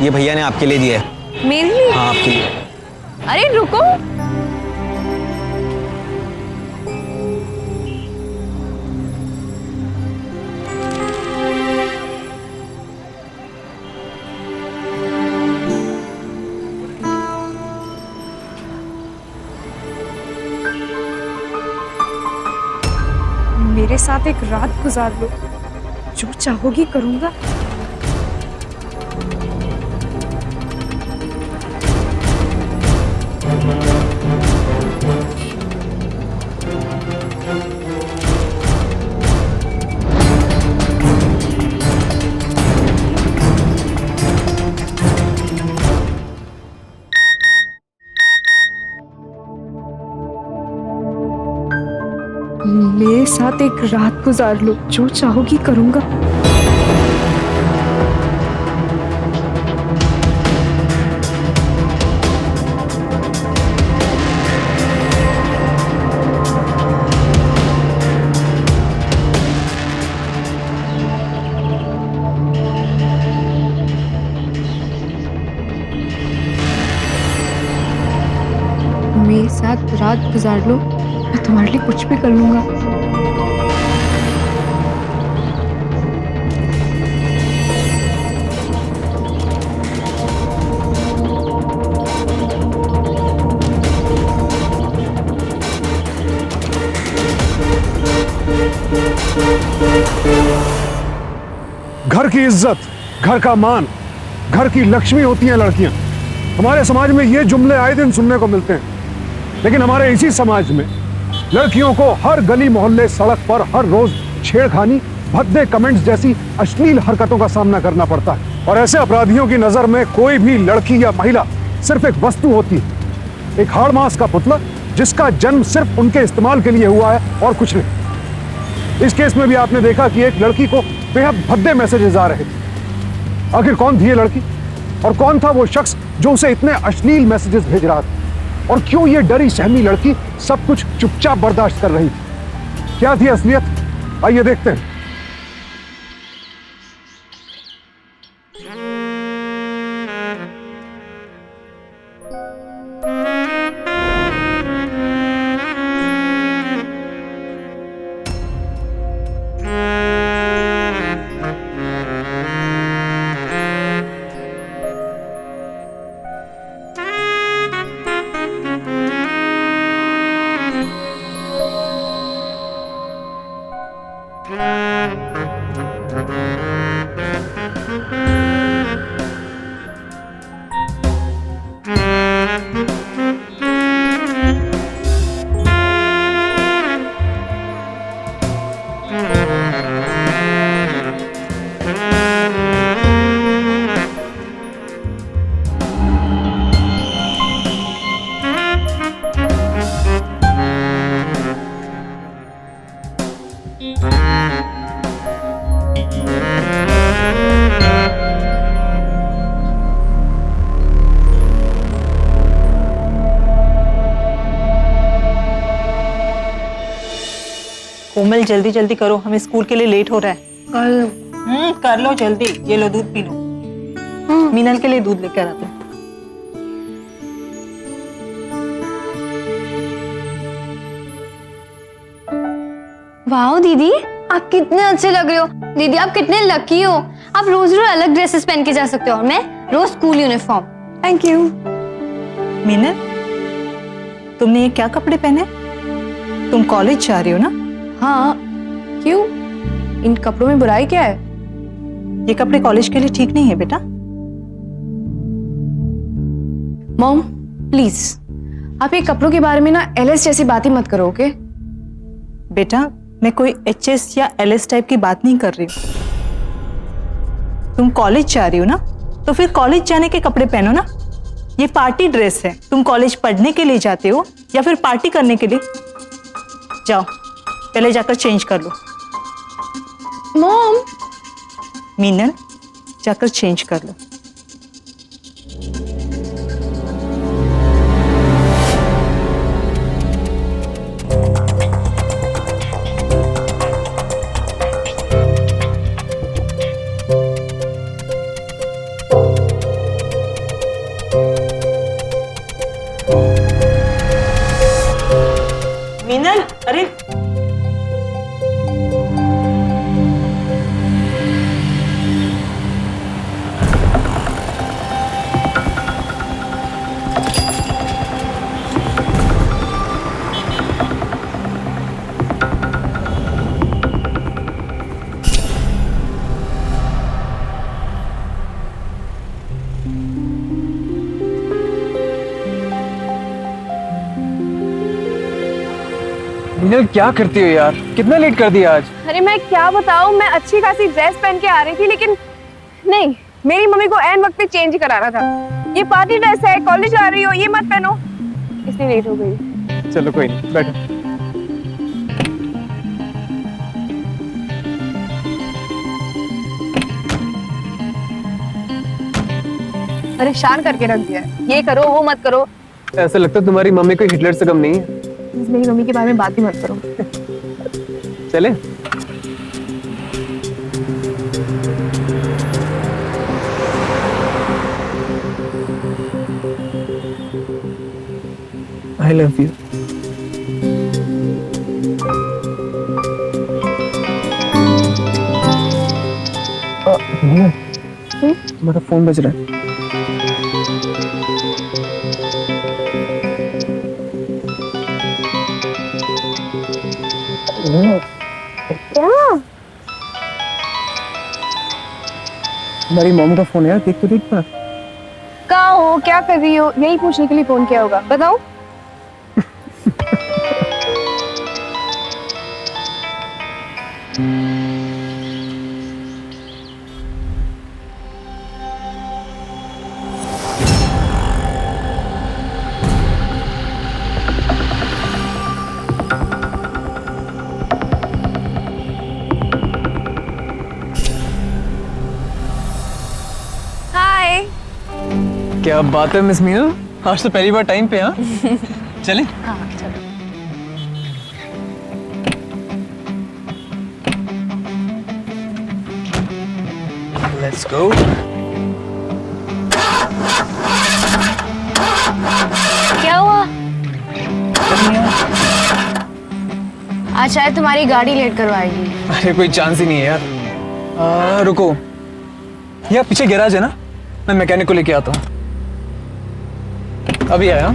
ये भैया ने आपके लिए दिया है। मेरे लिए? हाँ आपके लिए। अरे रुको, मेरे साथ एक रात गुजार लो, जो चाहोगी करूंगा। मेरे साथ एक रात गुजार लो, जो चाहोगी करूंगा। मेरे साथ रात गुजार लो, मैं तुम्हारे लिए कुछ भी कर लूंगा। घर की इज्जत, घर का मान, घर की लक्ष्मी होती हैं लड़कियां। हमारे समाज में ये जुमले आए दिन सुनने को मिलते हैं, लेकिन हमारे इसी समाज में लड़कियों को हर गली मोहल्ले सड़क पर हर रोज छेड़खानी, भद्दे कमेंट्स जैसी अश्लील हरकतों का सामना करना पड़ता है। और ऐसे अपराधियों की नजर में कोई भी लड़की या महिला सिर्फ एक वस्तु होती है, एक हाड़ मांस का पुतला जिसका जन्म सिर्फ उनके इस्तेमाल के लिए हुआ है और कुछ नहीं। इस केस में भी आपने देखा कि एक लड़की को बेहद भद्दे मैसेजेस आ रहे थे। आखिर कौन थी ये लड़की और कौन था वो शख्स जो उसे इतने अश्लील मैसेजेस भेज रहा था, और क्यों ये डरी सहमी लड़की सब कुछ चुपचाप बर्दाश्त कर रही थी? क्या थी असलियत, आइए देखते हैं। कोमल जल्दी जल्दी करो, हमें स्कूल के लिए लेट हो रहा है। कर लो जल्दी। ये लो दूध पी लो। मीनल के लिए दूध लेकर आते हैं। वाह दीदी, आप कितने अच्छे लग रहे हो। दीदी आप कितने लकी हो, आप रोज रोज अलग ड्रेसेस पहन के जा सकते हो और मैं रोज school uniform. Thank you. Meenal, तुमने ये क्या कपड़े पहने? तुम कॉलेज जा रही हो ना? हाँ, क्यों? इन कपड़ों में बुराई क्या है? ये कपड़े कॉलेज के लिए ठीक नहीं है बेटा। मॉम प्लीज, आप ये कपड़ों के बारे में ना एलएस जैसी बातें मत करो, ओके? बेटा मैं कोई एचएस या एलएस टाइप की बात नहीं कर रही हूँ। तुम कॉलेज जा रही हो ना, तो फिर कॉलेज जाने के कपड़े पहनो ना। ये पार्टी ड्रेस है। तुम कॉलेज पढ़ने के लिए जाते हो या फिर पार्टी करने के लिए? जाओ पहले जाकर चेंज कर लो। मॉम। मीनल जाकर चेंज कर लो। मीनल क्या करती हो यार, कितना लेट कर दिया आज। अरे मैं क्या बताऊं, मैं अच्छी खासी ड्रेस पहन के आ रही थी, लेकिन नहीं, मेरी मम्मी को ऐन वक्त पे चेंज कराना था। ये पार्टी ड्रेस है, कॉलेज जा रही हो, ये मत पहनो, इसलिए लेट हो गई। चलो कोई नहीं, बैठो। परेशान करके रख दिया है, ये करो वो मत करो। ऐसा लगता है तुम्हारी मम्मी कोई हिटलर से कम नहीं है। मेरी मम्मी के बारे में बात ही मत करो। चले। I love you. मेरा फोन बज रहा है। हमारी मॉम का फोन है यार, देख तो देख पर। कहाँ हो, क्या कर रही हो, यही पूछने के लिए फोन किया होगा, बताओ। हाय। क्या बात है मिस मीनल, आज तो पहली बार टाइम पे। हाँ चले। हाँ चलो। Let's go. क्या हुआ? आज शायद तुम्हारी गाड़ी लेट करवाएगी। अरे कोई चांस ही नहीं है यार। रुको, यहाँ पीछे गैराज है ना, मैं मैकेनिक को लेके आता हूँ। अभी आया।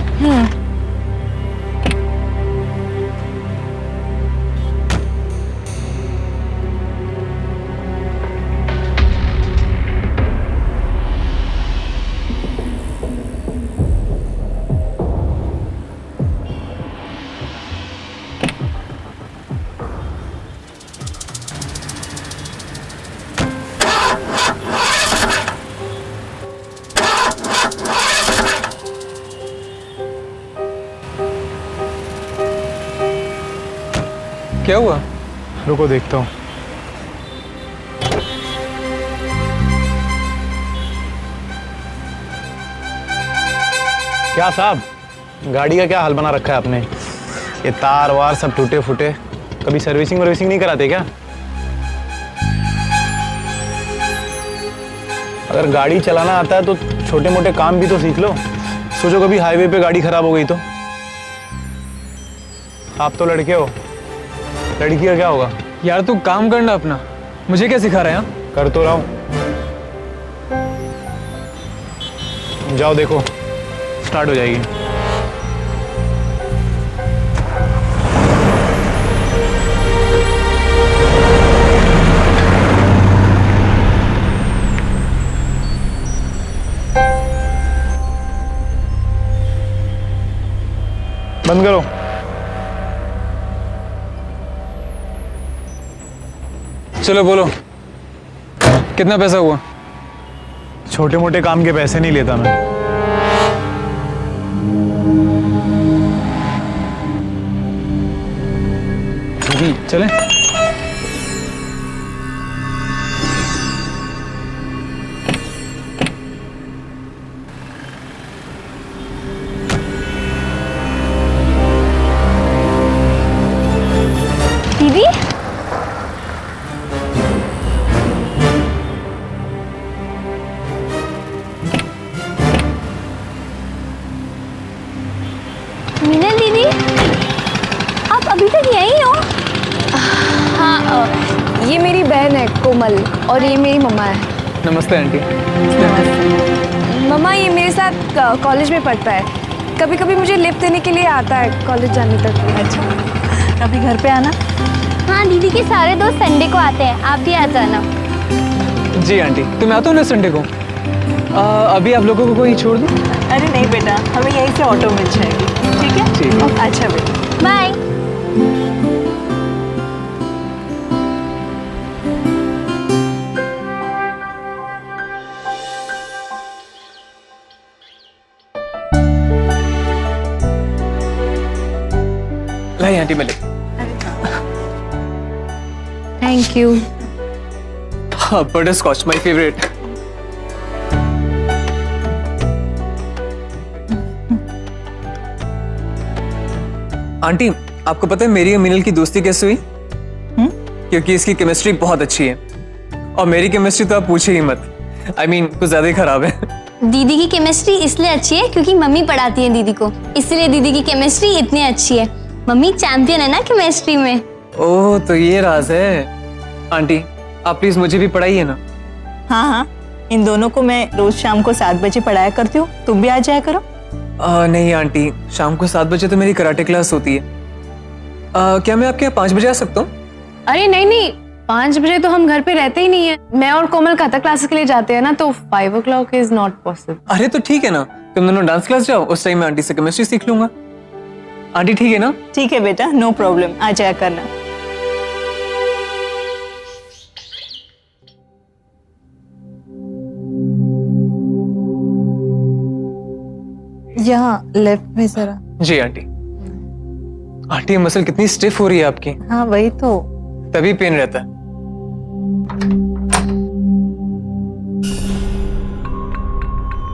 क्या हुआ? रुको देखता हूँ। क्या साहब, गाड़ी का क्या हाल बना रखा है आपने? ये तार वार सब टूटे फूटे, कभी सर्विसिंग वर्विसिंग नहीं कराते क्या? अगर गाड़ी चलाना आता है तो छोटे मोटे काम भी तो सीख लो। सोचो कभी हाईवे पे गाड़ी खराब हो गई तो। आप तो लड़के हो, लड़की का क्या होगा? यार तू काम करना अपना, मुझे क्या सिखा रहा है? हाँ? कर तो रहा हूं। जाओ देखो, स्टार्ट हो जाएगी। बंद करो। चलो बोलो, कितना पैसा हुआ? छोटे मोटे काम के पैसे नहीं लेता मैं। जी चले। दीदी, मीनल दीदी, आप अभी तक यहीं हो? हाँ, ये मेरी बहन है कोमल, और ये मेरी मम्मा है। नमस्ते आंटी। मम्मा ये मेरे साथ कॉलेज में पढ़ता है, कभी कभी मुझे लिफ्ट देने के लिए आता है कॉलेज जाने तक। अच्छा, कभी घर पे आना। हाँ, दीदी के सारे दोस्त संडे को आते हैं, आप भी आ जाना। जी आंटी, तुम आते हो ना संडे को? अभी आप लोगों को कोई छोड़ दूं? अरे नहीं बेटा, हमें यहीं से ऑटो मिल जाएगी। ठीक है? ठीक है। अच्छा बेटा, बाय। नहीं आंटी मिले। Thank you. हाँ, butter scotch my favourite. Aunty, आपको पता है मेरी और मिनल की दोस्ती कैसे हुई? क्योंकि इसकी केमिस्ट्री बहुत अच्छी है और मेरी केमिस्ट्री तो आप पूछे ही मत। I mean, कुछ ज्यादा ही खराब है। दीदी की केमिस्ट्री इसलिए अच्छी है क्योंकि मम्मी पढ़ाती है दीदी को, इसलिए दीदी की केमिस्ट्री इतनी अच्छी है। मम्मी चैंपियन है ना केमिस्ट्री में। ओह, तो ये राज है। आंटी, आप प्लीज मुझे भी पढ़ाइए ना। हाँ हाँ, इन दोनों को मैं रोज शाम को 7 बजे पढ़ाया करती हूँ, तुम भी आ जाया करो। नहीं आंटी, शाम को 7 बजे तो मेरी कराटे क्लास होती है। क्या मैं आपके यहाँ 5 बजे आ सकता हूँ? अरे नहीं नहीं, 5 बजे तो हम घर पे रहते ही नहीं है। मैं और कोमल कथक क्लासेस के लिए जाते हैं ना, तो 5 o'clock इज नॉट पॉसिबल। अरे तो ठीक है ना, तुम दोनों डांस क्लास जाओ, उस टाइम मैं आंटी से केमिस्ट्री सीख लूंगा। आंटी ठीक है ना? ठीक है बेटा, नो प्रॉब्लम, आ जाया करना। यहाँ लेफ्ट में जरा। जी आंटी। आंटी, मसल कितनी स्टिफ हो रही है आपकी, हाँ वही तो। तभी पेन रहता है।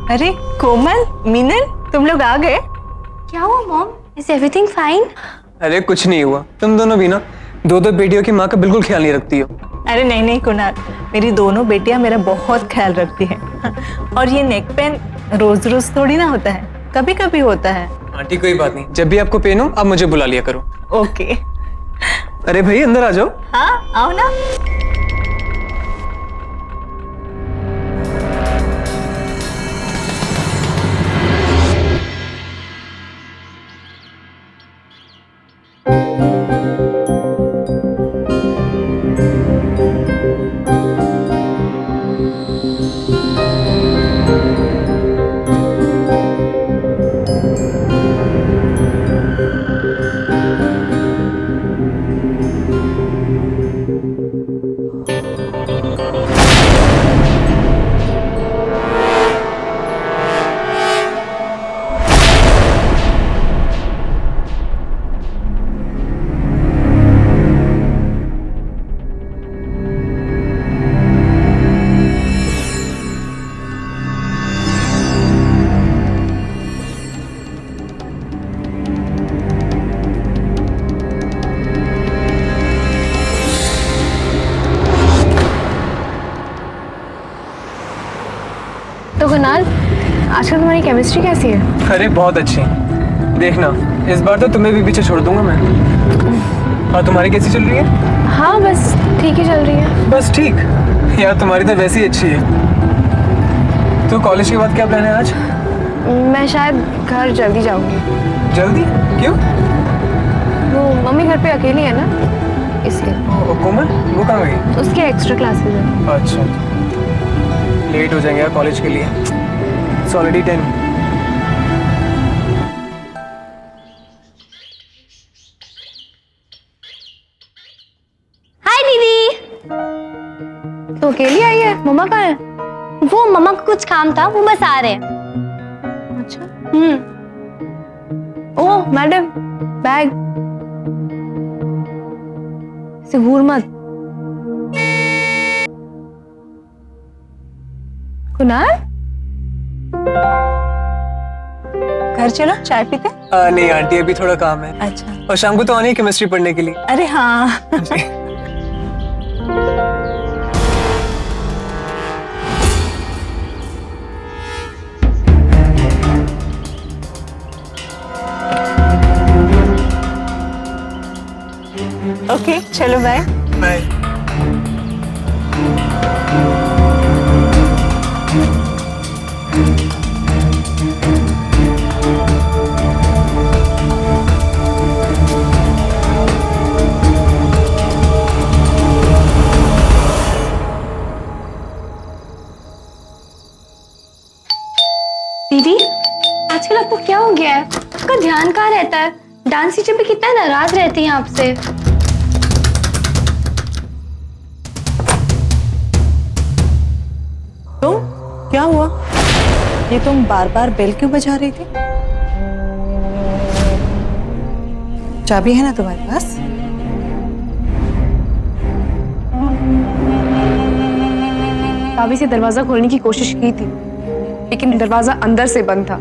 अरे कोमल, मीनल, तुम लोग आ गए? क्या हुआ मॉम? Is everything fine? अरे कुछ नहीं हुआ, तुम दोनों भी ना 2 बेटियों की माँ का बिल्कुल ख्याल नहीं रखती हो। अरे नहीं नहीं कुणाल, मेरी दोनों बेटियां मेरा बहुत ख्याल रखती हैं। और ये नेक पेन रोज रोज थोड़ी ना होता है, कभी कभी होता है। आंटी कोई बात नहीं, जब भी आपको पेन हो आप मुझे बुला लिया करो। ओके। अरे भाई अंदर आ जाओ। हाँ आओ ना। तो कुणाल, आजकल तुम्हारी केमिस्ट्री कैसी है? अरे बहुत अच्छी, देखना इस बार तो तुम्हें भी पीछे छोड़ दूंगा मैं। और तुम्हारी कैसी चल रही है? हाँ बस ठीक ही चल रही है। बस ठीक? यार तुम्हारी तो वैसे ही अच्छी है। तो कॉलेज के बाद क्या प्लान है आज? मैं शायद घर जल्दी जाऊंगी। जल्दी? क्यों? वो मम्मी घर पे अकेली है ना, इसलिए। कोमल वो कहाँ गई? उसके एक्स्ट्रा क्लासेस हैं। अच्छा, लेट हो जाएंगे यार कॉलेज के लिए। It's already 10। हाय दीदी। तो अकेली आई है? मम्मा कहाँ है? वो मम्मा को कुछ काम था, वो बस आ रहे हैं। अच्छा। ओह मैडम, बैग से घूर मत। कुणाल, घर चलो चाय पीते। नहीं आंटी, अभी थोड़ा काम है। अच्छा। और शाम को तो आनी है केमिस्ट्री पढ़ने के लिए। अरे हाँ। ओके चलो बाय। बाय। दीदी, आजकल आपको क्या हो गया है? आपका ध्यान कहाँ रहता है? डांस टीचर भी कितना नाराज रहती हैं आपसे। तुम क्या हुआ? ये तुम बार बार बेल क्यों बजा रही थी? चाबी है ना तुम्हारे पास? चाबी से दरवाजा खोलने की कोशिश की थी, लेकिन दरवाजा अंदर से बंद था।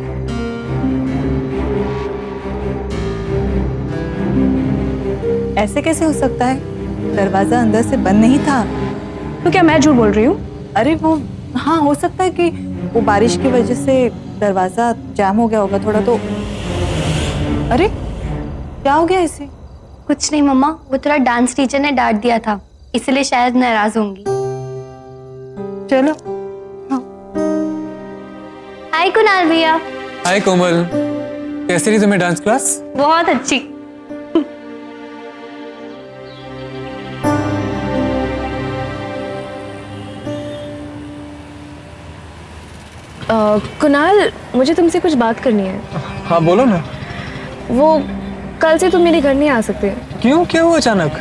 ऐसे कैसे हो सकता है? दरवाजा अंदर से बंद नहीं था। तो क्या मैं झूठ बोल रही हूँ? अरे वो, हाँ, हो सकता है कि वो बारिश की वजह से दरवाजा जाम हो गया होगा थोड़ा। तो अरे क्या हो गया इसे? कुछ नहीं मम्मा, वो थोड़ा डांस टीचर ने डांट दिया था, इसलिए शायद नाराज होंगी। चलो। हाय कुणाल भैया। हाय कोमल, कैसी रही तुम्हें डांस क्लास? बहुत अच्छी। कुणाल, मुझे तुमसे कुछ बात करनी है। हाँ बोलो ना। वो कल से तुम मेरे घर नहीं आ सकते। क्यों, क्या हुआ अचानक?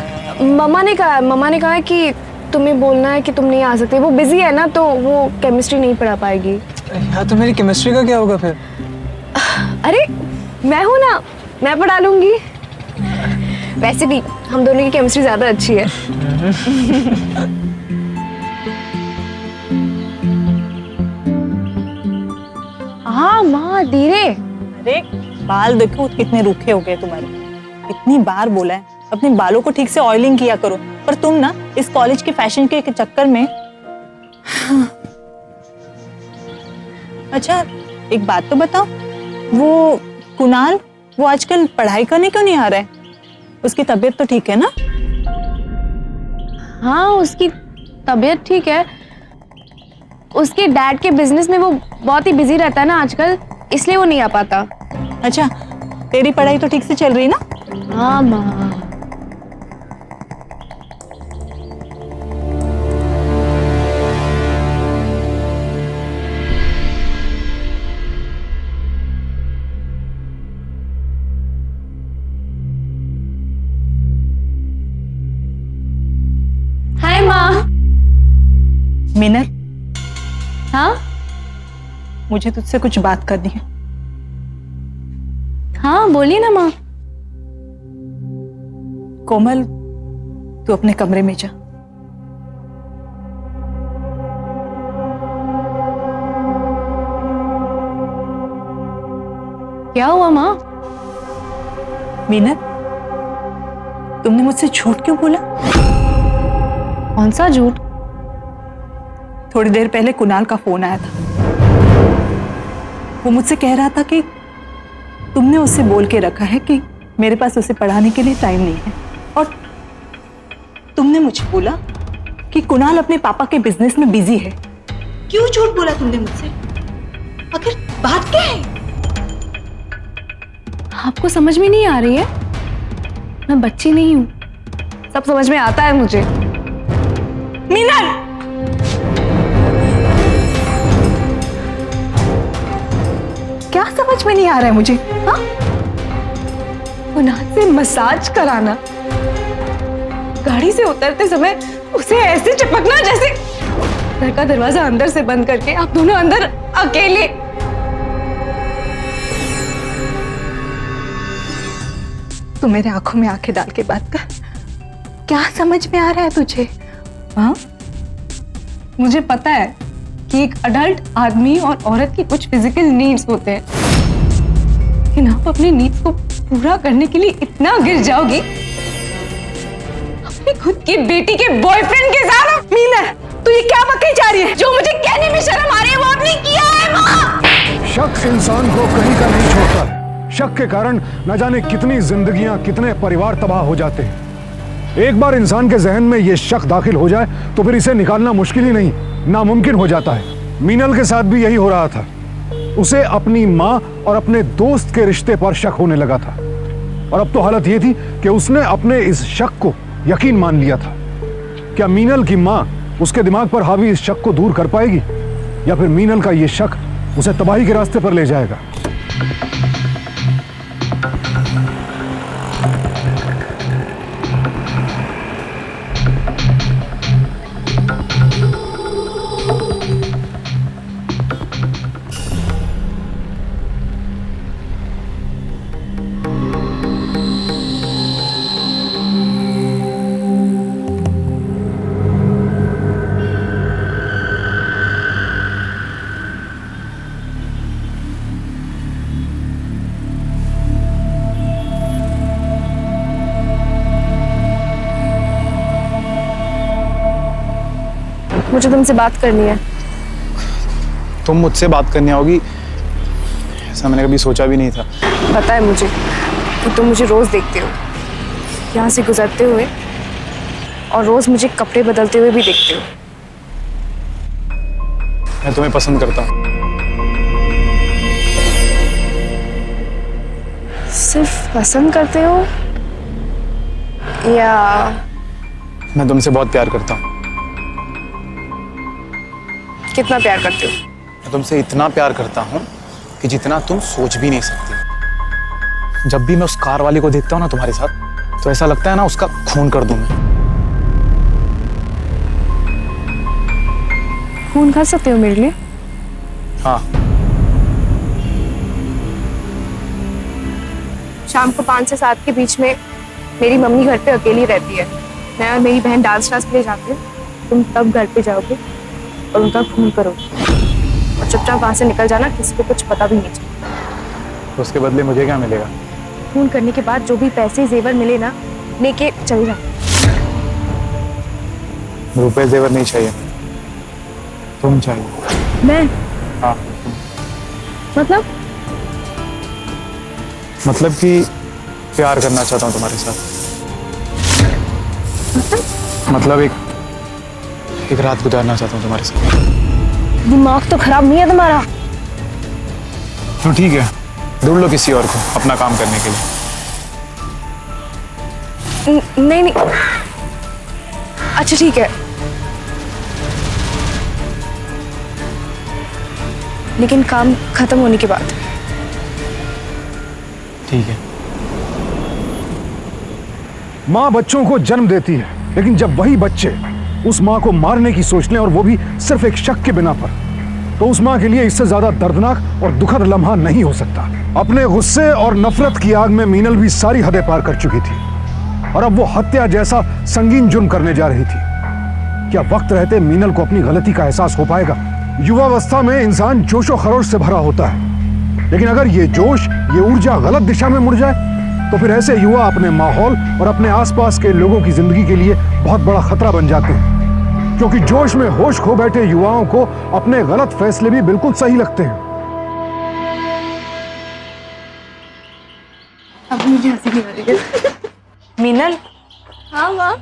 मम्मा ने कहा कि तुम्हें बोलना है कि तुम नहीं आ सकते। वो बिजी है ना, तो वो केमिस्ट्री नहीं पढ़ा पाएगी। यार तो मेरी केमिस्ट्री का क्या होगा फिर? अरे मैं हूं ना, मैं पढ़ा लूंगी। वैसे भी हम दोनों की केमिस्ट्री ज्यादा अच्छी है। हाँ माँ, धीरे। अरे बाल देखो कितने रूखे हो गए तुम्हारे। इतनी बार बोला है अपने बालों को ठीक से ऑयलिंग किया करो, पर तुम ना इस कॉलेज के फैशन के चक्कर में। अच्छा एक बात तो बताओ, वो कुणाल, वो आजकल पढ़ाई करने क्यों नहीं आ रहा है? उसकी तबीयत तो ठीक है ना? हाँ उसकी तबीयत ठीक है। उसके डैड के बिजनेस में वो बहुत ही बिजी रहता है ना आजकल, इसलिए वो नहीं आ पाता। अच्छा तेरी पढ़ाई तो ठीक से चल रही है ना? हाँ माँ। हाय माँ। मीनल, हाँ मुझे तुझसे कुछ बात करनी है। हाँ बोलिए ना माँ। कोमल, तू अपने कमरे में जा। क्या हुआ माँ? मीनल, तुमने मुझसे झूठ क्यों बोला? कौन सा झूठ? थोड़ी देर पहले कुणाल का फोन आया था। वो मुझसे कह रहा था कि तुमने उससे बोल के रखा है कि मेरे पास उसे पढ़ाने के लिए टाइम नहीं है, और तुमने मुझे बोला कि कुणाल अपने पापा के बिजनेस में बिजी है। क्यों झूठ बोला तुमने मुझसे? आखिर बात क्या है? आपको समझ में नहीं आ रही है? मैं बच्ची नहीं हूँ, सब समझ में आता है मुझे। मीनल, क्या समझ में नहीं आ रहा है मुझे? हाँ? कुणाल से मसाज कराना, गाड़ी से उतरते समय उसे ऐसे चिपकना जैसे घर का दरवाजा अंदर से बंद करके आप दोनों अंदर अकेले। तू मेरे आंखों में आंखें डाल के बात कर। क्या समझ में आ रहा है तुझे? हाँ? मुझे पता है कि एक अडल्ट आदमी और औरत की कुछ फिजिकल नीड्स होते हैं, लेकिन आप अपनी नीड्स को पूरा करने के लिए इतना गिर जाओगी अपनी खुद की बेटी के बॉयफ्रेंड के साथ। मीनल, तू ये क्या बकई जा रही है? जो मुझे कहने में शर्म आ रही है वो आपने किया है माँ। शक इंसान को कहीं का नहीं छोड़ता है। शक के कारण न जाने कितनी जिंदगियां, कितने परिवार तबाह हो जाते हैं। एक बार इंसान के जहन में यह शक दाखिल हो जाए तो फिर इसे निकालना मुश्किल ही नहीं, नामुमकिन हो जाता है। मीनल के साथ भी यही हो रहा था। उसे अपनी माँ और अपने दोस्त के रिश्ते पर शक होने लगा था, और अब तो हालत यह थी कि उसने अपने इस शक को यकीन मान लिया था। क्या मीनल की माँ उसके दिमाग पर हावी इस शक को दूर कर पाएगी, या फिर मीनल का यह शक उसे तबाही के रास्ते पर ले जाएगा? मुझे तुमसे बात करनी है। तुम मुझसे बात करनी होगी, ऐसा मैंने कभी सोचा भी नहीं था। पता है मुझे कि तुम मुझे रोज देखते हो, यहाँ से गुजरते हुए, और रोज मुझे कपड़े बदलते हुए भी देखते हो। मैं तुम्हें पसंद करता हूँ। सिर्फ पसंद करते हो या मैं तुमसे बहुत प्यार करता हूँ। कितना प्यार करते हो? मैं तुमसे इतना प्यार करता हूँ कि जितना तुम सोच भी नहीं सकती। जब भी मैं उस कार वाली को देखता हूँ ना तुम्हारे साथ, तो ऐसा लगता है ना उसका खून कर दूं मैं। खून खा सकते हो मेरे लिए? हाँ। शाम को 5 से 7 के बीच में मेरी मम्मी घर पे अकेली रहती है। मैं और मेरी बहन डांस क्लास के लिए जाते हैं। तुम तब घर पे जाओगे और उनका खून करोगे और चुपचाप वहां से निकल जाना, किसी को कुछ पता भी नहीं चलेगा। तो उसके बदले मुझे क्या मिलेगा? खून करने के बाद जो भी पैसे जेवर मिले ना, लेके चले जाओ। रुपए जेवर नहीं चाहिए, तुम चाहिए। मैं? हाँ। मतलब कि प्यार करना चाहता हूँ तुम्हारे साथ। मतलब एक रात गुजारना चाहता हूँ तुम्हारे साथ। दिमाग तो खराब नहीं है तुम्हारा? तो ठीक है, ढूंढ लो किसी और को अपना काम करने के लिए। नहीं। अच्छा ठीक है, लेकिन काम खत्म होने के बाद। ठीक है। माँ बच्चों को जन्म देती है, लेकिन जब वही बच्चे उस माँ को मारने की सोच लें, और वो भी सिर्फ एक शक के बिना पर, तो उस माँ के लिए इससे ज्यादा दर्दनाक और दुखद लम्हा नहीं हो सकता। अपने गुस्से और नफरत की आग में मीनल भी सारी हदें पार कर चुकी थी, और अब वो हत्या जैसा संगीन जुर्म करने जा रही थी। क्या वक्त रहते मीनल को अपनी गलती का एहसास हो पाएगा? युवावस्था में इंसान जोशो खरोश से भरा होता है, लेकिन अगर ये जोश, ये ऊर्जा गलत दिशा में मुड़ जाए, तो फिर ऐसे युवा अपने माहौल और अपने आसपास के लोगों की जिंदगी के लिए बहुत बड़ा खतरा बन जाते हैं, क्योंकि जोश में होश खो बैठे युवाओं को अपने गलत फैसले भी बिल्कुल सही लगते हैं। अब मुझे हंसी नहीं आ रही है। मीनल, हाँ माँ।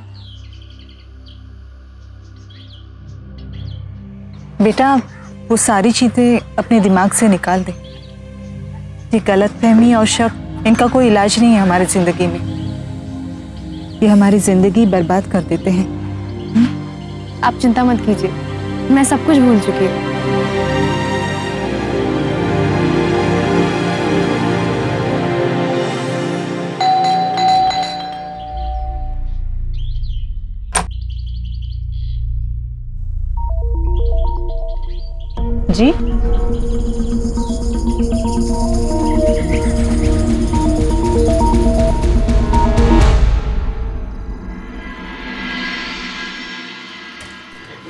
बेटा वो सारी चीजें अपने दिमाग से निकाल दे। ये गलतफहमी और शक, इनका कोई इलाज नहीं है हमारी जिंदगी में। ये हमारी जिंदगी बर्बाद कर देते हैं। आप चिंता मत कीजिए, मैं सब कुछ भूल चुकी हूँ। जी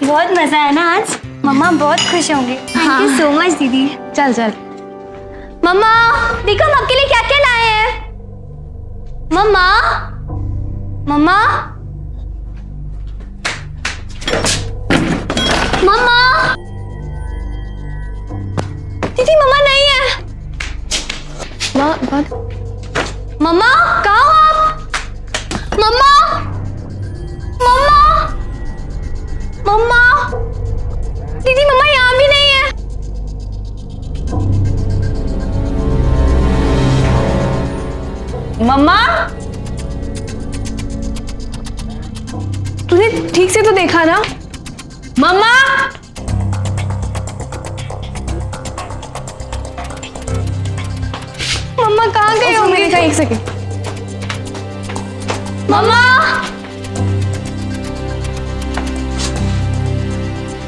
बहुत मजा आया ना आज। मम्मा बहुत खुश होंगी। थैंक यू सो मच दीदी। चल चल। मम्मा देखो हम आपके लिए क्या क्या लाए हैं। मम्मा मम्मा मम्मा दीदी मम्मा नहीं है। मम्मा कहाँ हो आप? मम्मा मम्मा मम्मा दीदी मम्मा यहाँ भी नहीं है। मम्मा, तूने ठीक से तो देखा ना? मम्मा, मम्मा कहाँ गए होंगे? मैंने कहा 1 सेकंड। मम्मा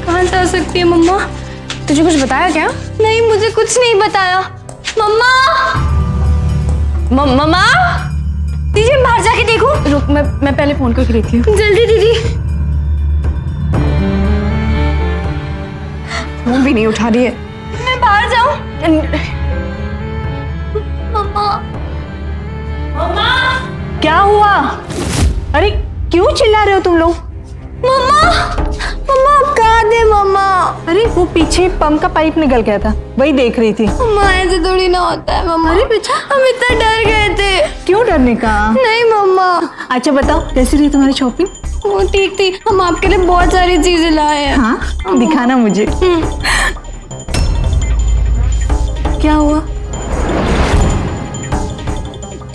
कहाँ जा सकती है मम्मा? तुझे कुछ बताया क्या? नहीं मुझे कुछ नहीं बताया। मम्मा मम्मा, दीदी मैं बाहर जाके देखूं? रुक, मैं पहले फोन करके देखती हूँ। जल्दी दीदी। फोन भी नहीं उठा रही है। मैं बाहर जाऊं? मम्मा मम्मा क्या हुआ? अरे क्यों चिल्ला रहे हो तुम लोग? मम्मा मम्मा कहाँ थे मम्मा? अरे वो पीछे पंप का पाइप निकल गया था, वही देख रही थी। मम्मा ऐसे थोड़ी ना होता है मम्मा। अरे बेटा हम इतना डर गए थे। क्यों डरने का? नहीं मम्मा। अच्छा बताओ कैसी रही तुम्हारी शॉपिंग? वो ठीक थी, हम आपके लिए बहुत सारी चीजें लाए हैं। हाँ दिखाना मुझे। क्या हुआ?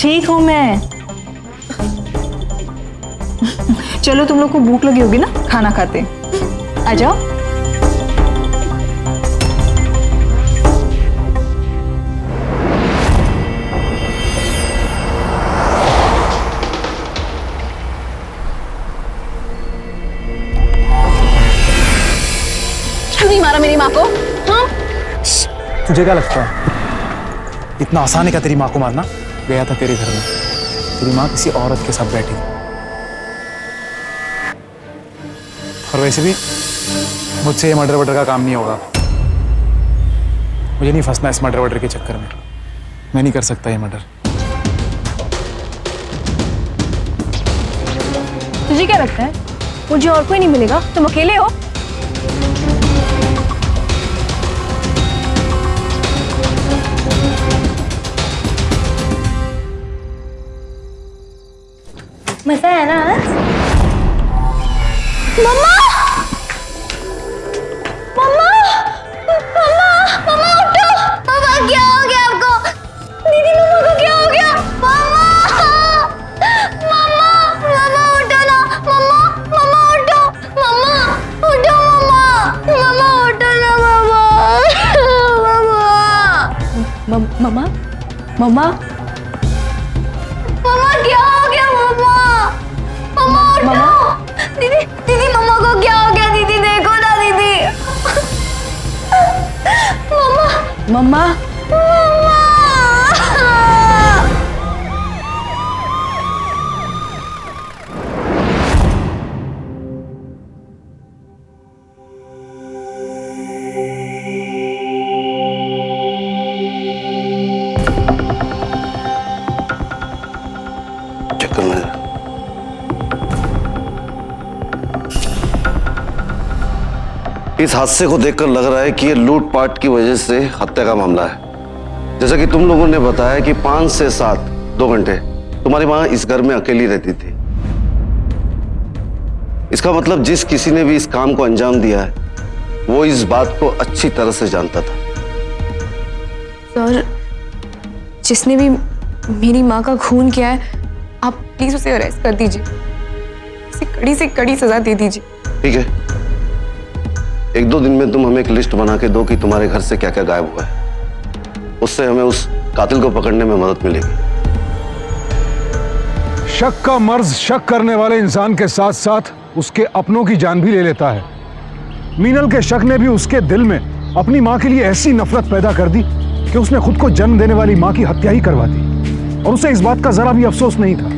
ठीक हूँ मैं। चलो तुम लोग को भूख लगी होगी ना, खाना खाते। आ जाओ। क्यों नहीं मारा मेरी माँ को? हाँ? तुझे क्या लगता है इतना आसान है क्या तेरी माँ को मारना? गया था तेरे घर में, तेरी माँ किसी औरत के साथ बैठी। और वैसे भी मुझसे ये मर्डर वर्डर का काम नहीं होगा। मुझे नहीं फंसना इस मर्डर वर्डर के चक्कर में। मैं नहीं कर सकता ये मर्डर। तुझे क्या लगता है मुझे और कोई नहीं मिलेगा? तुम अकेले हो? मजा है ना? मम्मा मम्मा मम्मा मम्मा उठो। मम्मा क्या हो गया आपको? दीदी मम्मा को क्या हो गया? मम्मा मम्मा मम्मा उठो ना। मम्मा मम्मा उठो। मम्मा उठो। मम्मा मम्मा उठो ना। मम्मा मम्मा मम्मा मम्मा क्या हो गया? मम्मा मम्मा उठो। दीदी दीदी मम्मा को क्या हो गया? दीदी देखो ना दीदी। मम्मा मम्मा मम्मा चक्कर में इस हादसे को देखकर लग रहा है कि ये लूटपाट की वजह से हत्या का मामला है। जैसा कि तुम लोगों ने बताया कि 5 से 7 2 घंटे तुम्हारी मां इस घर में अकेली रहती थी। इसका मतलब जिस किसी ने भी इस काम को अंजाम दिया है वो इस बात को अच्छी तरह से जानता था। सर, जिसने भी मेरी माँ का खून किया है आप प्लीज उसे अरेस्ट कर दीजिए। उसे कड़ी से कड़ी सजा दे दीजिए। ठीक है, 1-2 दिन में तुम हमें एक लिस्ट बना के दो कि तुम्हारे घर से क्या क्या गायब हुआ है। उससे हमें उस कातिल को पकड़ने में मदद मिलेगी। शक का मर्ज शक करने वाले इंसान के साथ साथ उसके अपनों की जान भी ले लेता है। मीनल के शक ने भी उसके दिल में अपनी मां के लिए ऐसी नफरत पैदा कर दी कि उसने खुद को जन्म देने वाली मां की हत्या ही करवा दी। और उसे इस बात का जरा भी अफसोस नहीं था।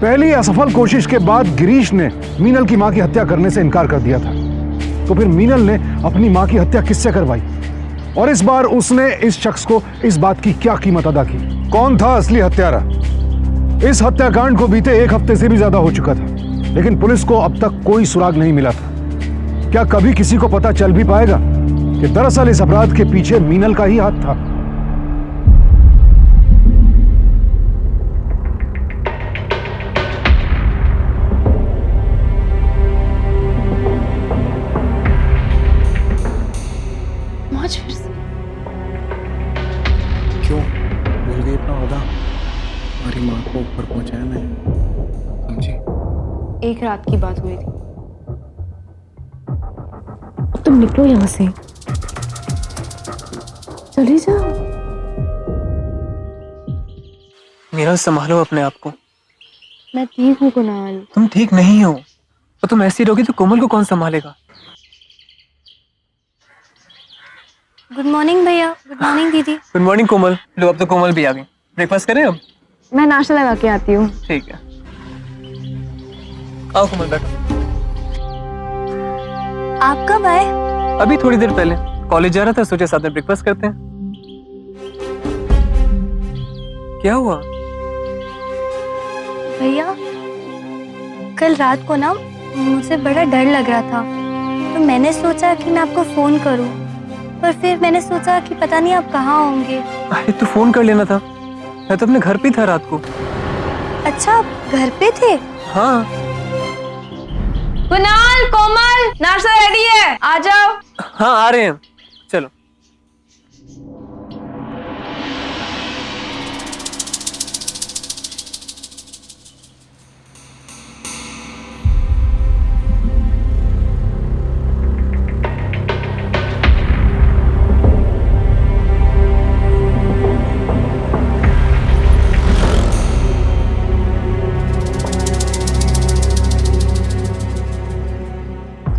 पहली असफल कोशिश के बाद गिरीश ने मीनल की मां की हत्या करने से इनकार कर दिया था। तो फिर मीनल ने अपनी मां की हत्या किससे करवाई? और इस बार उसने इस शख्स को इस बात की क्या कीमत अदा की? कौन था असली हत्यारा? इस हत्याकांड को बीते 1 हफ्ते से भी ज्यादा हो चुका था, लेकिन पुलिस को अब तक कोई सुराग नहीं मिला था। क्या कभी किसी को पता चल भी पाएगा कि दरअसल इस अपराध के पीछे मीनल का ही हाथ था? आज फिर से क्यों भूल गई अपना वादा? हमारी माँ को ऊपर पहुंचाया मैंने, समझी? एक रात की बात हुई थी। तुम निकलो यहाँ से, चले जाओ। मीनल संभालो अपने आप को। मैं ठीक हूँ कुणाल। तुम ठीक नहीं हो और तुम ऐसी रहोगी तो कोमल को कौन संभालेगा? गुड मॉर्निंग भैया। गुड मॉर्निंग दीदी। गुड मॉर्निंग कोमल। लो अब तो कोमल भी आ गई। ब्रेकफास्ट करें अब? मैं नाश्ता लगा के आती हूँ। ठीक है, आओ कोमल बैठो। आप कब आए? अभी थोड़ी देर पहले। कॉलेज जा रहा था, सोचा साथ में ब्रेकफास्ट करते हैं। क्या हुआ? भैया कल रात को ना मुझे बड़ा डर लग रहा था, तो मैंने सोचा कि मैं आपको फोन करूं, पर फिर मैंने सोचा कि पता नहीं आप कहाँ होंगे। अरे तू फोन कर लेना था, मैं तो अपने घर पे ही था रात को। अच्छा, आप घर पे थे? हाँ। कुणाल, कोमल, नाश्ता रेडी है, आ जाओ। हाँ आ रहे हैं, चलो।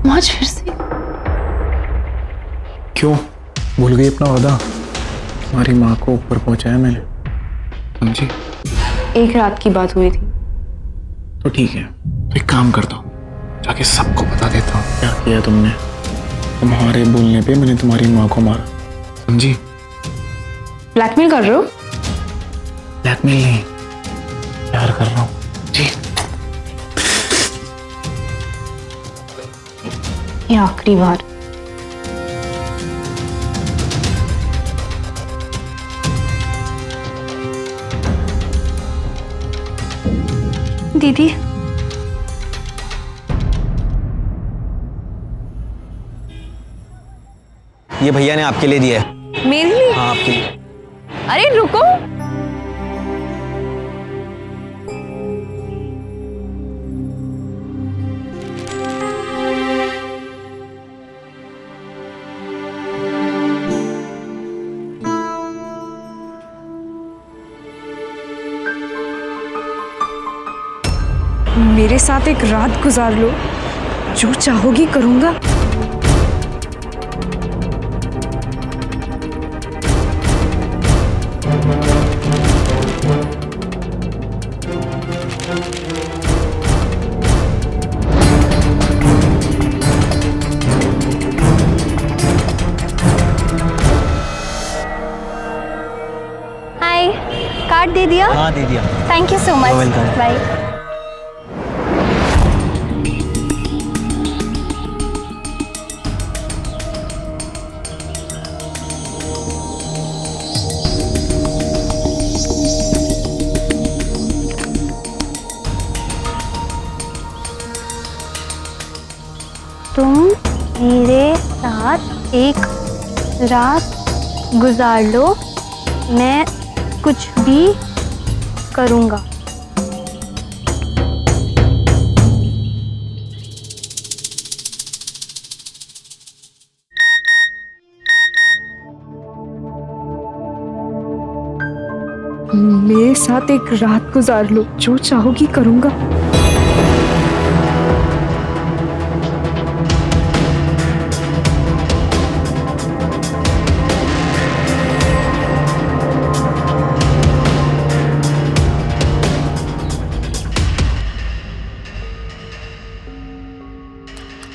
आज फिर से क्यों भूल गई अपना वादा? हमारी माँ को ऊपर पहुंचाया मैंने, समझी? एक रात की बात हुई थी। तो ठीक है, तो एक काम करता हूँ, जाके सबको बता देता हूँ क्या किया तुमने। तुम्हारे बोलने पे मैंने तुम्हारी माँ को मारा, समझी? ब्लैकमेल कर रहे हो? ब्लैकमेल नहीं, प्यार कर रहा हूँ जी। ये आखिरी बार। दीदी, ये भैया ने आपके लिए दिया है। मेरे लिए? हाँ आपके लिए। अरे रुको, मेरे साथ एक रात गुजार लो, जो चाहोगी करूंगा। हाय, कार्ड दे दिया? हाँ दे दिया। Thank you so much. Welcome. Bye. तुम मेरे साथ एक रात गुजार लो, मैं कुछ भी करूँगा। मेरे साथ एक रात गुजार लो, जो चाहोगी करूंगा।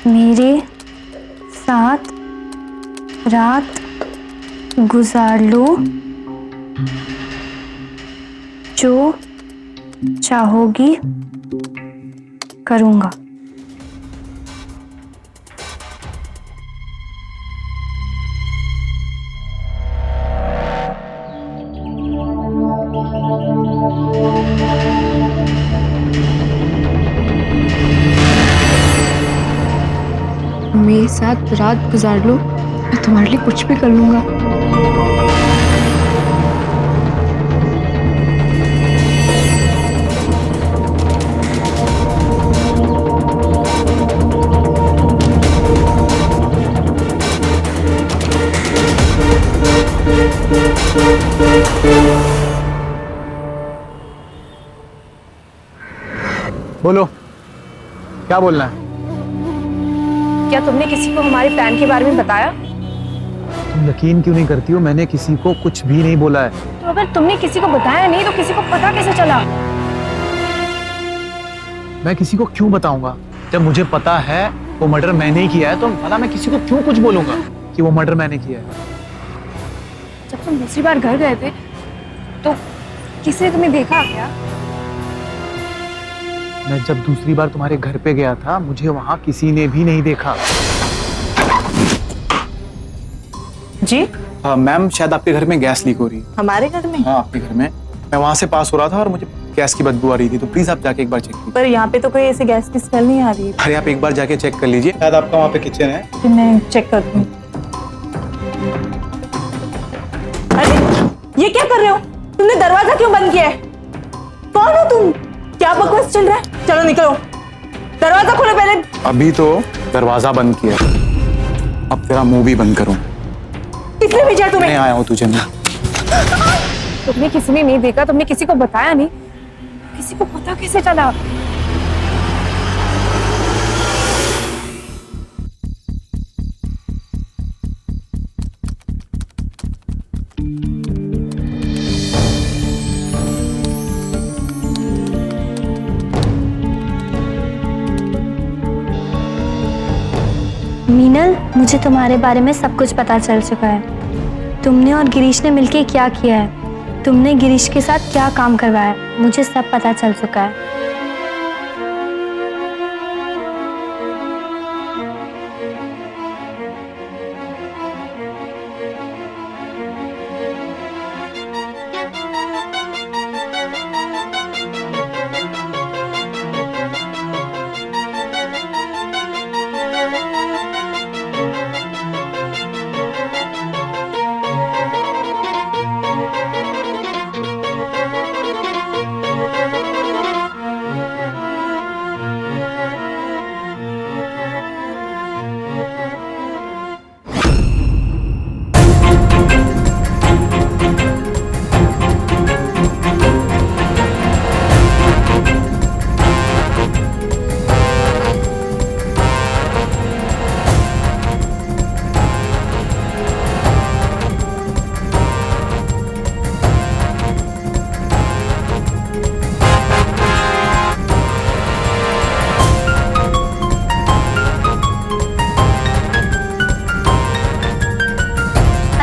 मेरे साथ रात गुजार लो, जो चाहोगी करूँगा। मेरे साथ रात गुजार लो, मैं तुम्हारे लिए कुछ भी कर लूंगा। बोलो, क्या बोलना है? क्या तुमने किसी को हमारे प्लान के बारे में बताया? तुम यकीन क्यों नहीं करती हो? मैंने किसी को कुछ भी नहीं बोला है। तो अगर तुमने किसी को बताया नहीं तो किसी को पता कैसे चला? मैं किसी को क्यों बताऊंगा? जब मुझे पता है वो मर्डर मैंने ही किया है, तो भला मैं किसी को क्यों कुछ बोलूंगा कि वो मर्डर मैंने किया है? जब तुम दूसरी बार घर गए थे तो किसी ने तुम्हें देखा क्या? मैं जब दूसरी बार तुम्हारे घर पे गया था मुझे वहां किसी ने भी नहीं देखा। जी मैम शायद आपके घर में गैस लीक हो रही है। हमारे घर में? हाँ आपके घर में। मैं वहां से पास हो रहा था और मुझे गैस की बदबू आ रही थी, तो प्लीज आप जाके एक बार चेक कीजिए। पर यहाँ पे तो कोई ऐसे गैस की स्मेल नहीं आ रही है। अरे आप एक बार जाके चेक कर लीजिए, शायद आपका वहाँ पे किचन है। फिर मैं चेक करती हूँ। अरे ये क्या कर रहे हो? तुमने दरवाजा क्यों बंद किया है? कौन हो तुम? क्या बकवास चल रहा है? चलो निकलो, दरवाजा खोलो पहले। अभी तो दरवाजा बंद किया, अब तेरा मुंह भी बंद करूं। किसने भेजा तुम्हें? मैं आया हूँ तुझे मैं। तुमने किसी ने नहीं देखा, तुमने किसी को बताया नहीं, किसी को पता कैसे चला? मीनल, मुझे तुम्हारे बारे में सब कुछ पता चल चुका है। तुमने और गिरीश ने मिलके क्या किया है, तुमने गिरीश के साथ क्या काम करवाया है, मुझे सब पता चल चुका है।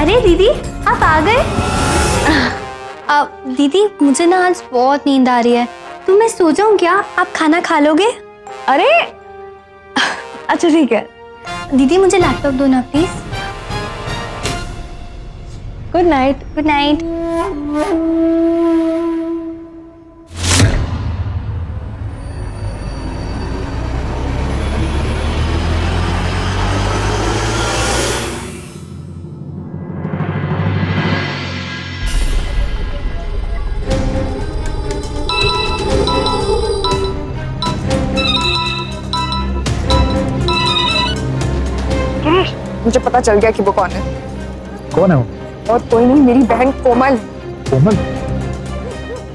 अरे दीदी, आप आ गए? दीदी मुझे ना आज बहुत नींद आ रही है, तो मैं सो जाऊं क्या? आप खाना खा लोगे? अरे अच्छा ठीक है। दीदी मुझे लैपटॉप दो ना please. Good night. Good night. मुझे पता चल गया कि वो कौन है। कौन है वो? और कोई नहीं, मेरी बहन कोमल। कोमल?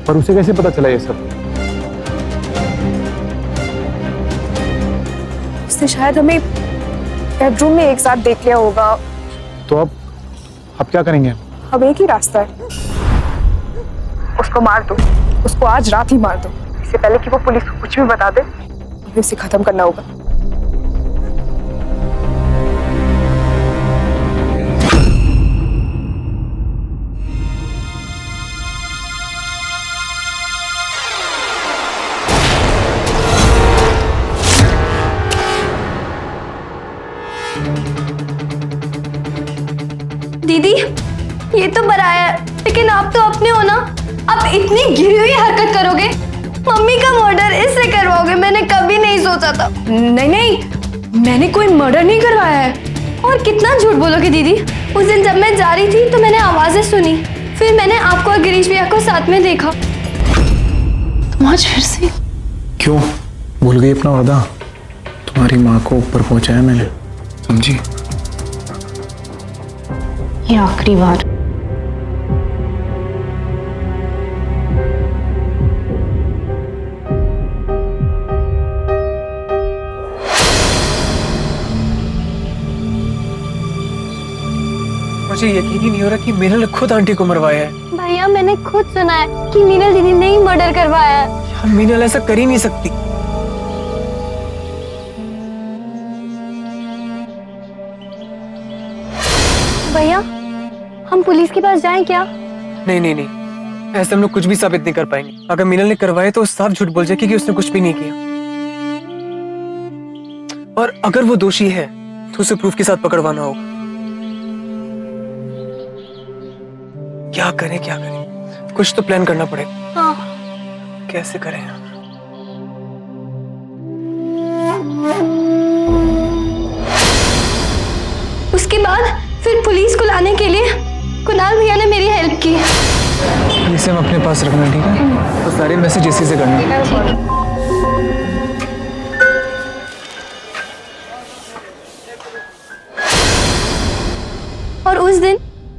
पर उसे कैसे पता चला ये सब? उसने शायद हमें बेडरूम में एक साथ देख लिया होगा। तो अब क्या करेंगे? अब एक ही रास्ता है, उसको मार दो, उसको आज रात ही मार दो, इससे पहले कि वो पुलिस को कुछ भी बता दे। हमें उसे खत्म करना होगा। दीदी ये तो बनाया है, लेकिन आप तो अपने हो ना, आप इतनी गिरी हुई हरकत करोगे, मम्मी का मर्डर इससे करवाओगे, मैंने कभी नहीं सोचा था। नहीं नहीं, मैंने कोई मर्डर नहीं करवाया है। और कितना झूठ बोलोगे दीदी? उस दिन जब मैं जा रही थी तो मैंने आवाजें सुनी, फिर मैंने आपको और गिरीश भैया को साथ में देखा। तुम आज फिर से? क्यों भूल गई अपना वादा? तुम्हारी माँ को ऊपर पहुंचाया मैंने, समझी? ये आखिरी बार। मुझे यकीन ही नहीं हो रहा कि मीनल ने खुद आंटी को मरवाया है। भैया मैंने खुद सुना है कि मीनल दीदी ने ही मर्डर करवाया है। यार मीनल ऐसा कर ही नहीं सकती। भैया हम पुलिस के पास जाएं क्या? नहीं नहीं नहीं, ऐसे हम लोग कुछ भी साबित नहीं कर पाएंगे। अगर मीनल ने करवाए तो साफ झूठ बोल जाएगी कि उसने कुछ भी नहीं किया। और अगर वो दोषी है तो उसे प्रूफ के साथ पकड़वाना होगा। क्या करें क्या करें, कुछ तो प्लान करना पड़ेगा। हाँ। कैसे करें? उसके बाद फिर पुलिस को लाने के लिए कुणाल भैया ने मेरी हेल्प की। इसे हम अपने पास रखना, ठीक है? तो सारे मैसेज इसी से करना। और उस दिन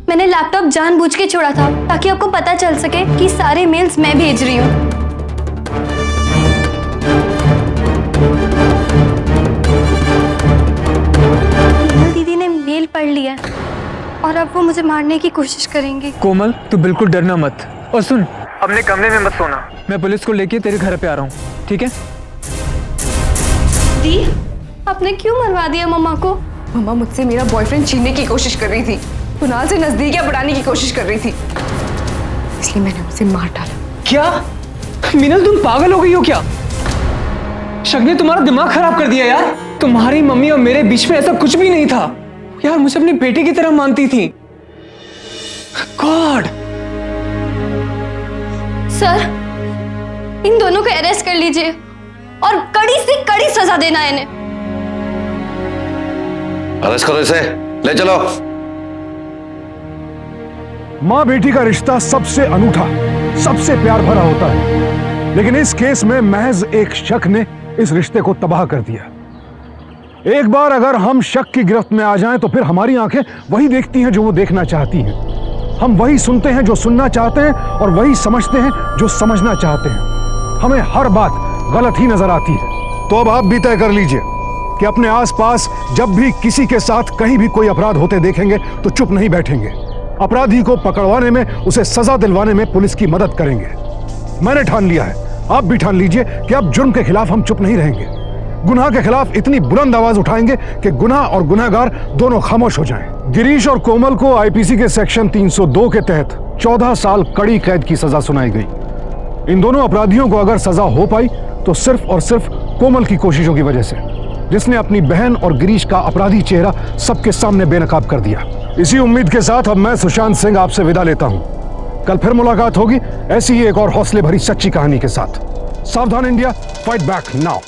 मैंने लैपटॉप जानबूझ के छोड़ा था ताकि आपको पता चल सके कि सारे मेल्स मैं भेज रही हूँ। दीदी ने मेल पढ़ लिया और अब वो मुझे मारने की कोशिश करेंगी। कोमल, तू बिल्कुल डरना मत। और सुन, अपने कमरे में मत सोना। मैं पुलिस को लेके तेरे घर पे आ रहा हूँ, ठीक है? दी, आपने क्यों मरवा दिया मम्मा को? मम्मा मुझसे मेरा बॉयफ्रेंड छीनने की कोशिश कर रही थी, कुणाल से नजदीकियां बढ़ाने की कोशिश कर रही थी, इसलिए मैंने उसे मार डाला। क्या मीनल, तुम पागल हो गई हो क्या? शक ने तुम्हारा दिमाग खराब कर दिया यार। तुम्हारी मम्मी और मेरे बीच में ऐसा कुछ भी नहीं था यार। मुझे अपनी बेटी की तरह मानती थी। गॉड। सर, इन दोनों को अरेस्ट कर लीजिए और कड़ी से कड़ी सजा देना है इन्हें। अरेस्ट करो इसे, ले चलो। मां बेटी का रिश्ता सबसे अनूठा, सबसे प्यार भरा होता है, लेकिन इस केस में महज एक शक ने इस रिश्ते को तबाह कर दिया। एक बार अगर हम शक की गिरफ्त में आ जाएं तो फिर हमारी आंखें वही देखती हैं जो वो देखना चाहती हैं। हम वही सुनते हैं जो सुनना चाहते हैं और वही समझते हैं जो समझना चाहते हैं। हमें हर बात गलत ही नजर आती है। तो अब आप भी तय कर लीजिए कि अपने आसपास जब भी किसी के साथ कहीं भी कोई अपराध होते देखेंगे तो चुप नहीं बैठेंगे। अपराधी को पकड़वाने में, उसे सजा दिलवाने में पुलिस की मदद करेंगे। मैंने ठान लिया है, आप भी ठान लीजिए कि अब जुर्म के खिलाफ हम चुप नहीं रहेंगे। गुनाह के खिलाफ इतनी बुलंद आवाज उठाएंगे कि गुनाह और गुनहगार दोनों खामोश हो जाएं। गिरीश और कोमल को आईपीसी के सेक्शन 302 के तहत 14 साल कड़ी कैद की सजा सुनाई गई। इन दोनों अपराधियों को अगर सजा हो पाई तो सिर्फ और सिर्फ कोमल की कोशिशों की वजह से, जिसने अपनी बहन और गिरीश का अपराधी चेहरा सबके सामने बेनकाब कर दिया। इसी उम्मीद के साथ अब मैं सुशांत सिंह आपसे विदा लेता हूं। कल फिर मुलाकात होगी ऐसी ही एक और हौसले भरी सच्ची कहानी के साथ। सावधान इंडिया, फाइट बैक नाउ।